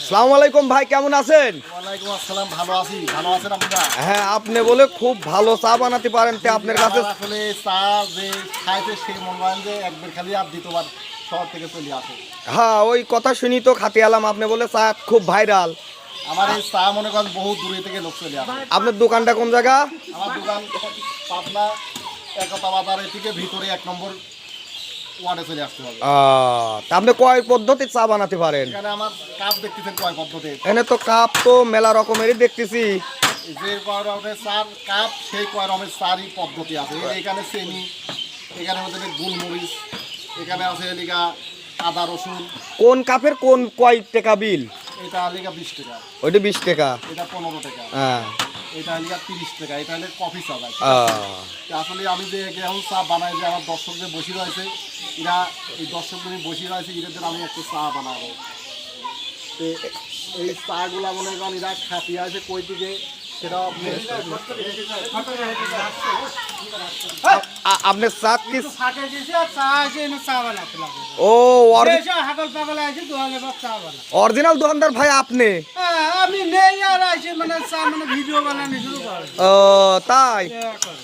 আসসালামু আলাইকুম ভাই, কেমন আছেন? ওয়ালাইকুম আসসালাম, ভালো আছি। ভালো আছেন আপনারা? হ্যাঁ, আপনি বলে খুব ভালো চা বানাতে পারেন, তে আপনার কাছে আসলে চা যে খাইতে সেই মন হয় যে একবার খালি আর দ্বিতীয়বার শহর থেকে চলে আসে। হ্যাঁ, ওই কথা শুনি তো খাতে এলাম। আপনি বলে চা খুব ভাইরাল। আমার এই চা মনে করেন বহু দূরে থেকে লোক চলে আসে। আপনার দোকানটা কোন জায়গা? আমার দোকান পাবনা একতা বাজারের থেকে ভিতরে 1 নম্বর ওয়ার্ডে চলে আসতে হবে। তা আপনি কয় পদ্ধতি চা বানাতে পারেন? এখানে আমার কাপ দেখতেছেন কয় পদ্ধতি। এখানে তো কাপ তো মেলা রকমেরই দেখতেছি। যে কয় রকমের চার কাপ সেই কয় রকমের চারই পদ্ধতি আছে। এখানে চিনি, এখানে মধ্যে গোলমরিচ, এখানে আছে লিগা আদা রসুন। কোন কাপের কোন কয় টাকা বিল? এটা লিগা 20 টাকা, ওইটা 20 টাকা। এটা 15 টাকা, হ্যাঁ। এটা লিগা 30 টাকা। এটা হলে কফি চা ভাই। আহ, আসলে আমি যে এখন চা বানাই, যে আমার দর্শক যে বসে রয়েছে, এরা এই দর্শকগুলি বসে রয়েছে, এদের জন্য আমি একটু চা বানাবো। তো এই চাগুলা মনে করেন এরা খাটিয়ে আছে কই থেকে সেটাও আপনি আপনার চা কি? ফাটে দিছে আর চা আছে এনে চা বানাতে লাগে। ও, এসে হাগল পাগল আছে দোকানে বা চা বানা। অরিজিনাল দোকানদার ভাই আপনি? হ্যাঁ, আমি নেই আর আছে মানে চা মানে ভিডিও বানানো শুরু করে। ও, তাই? এ করে।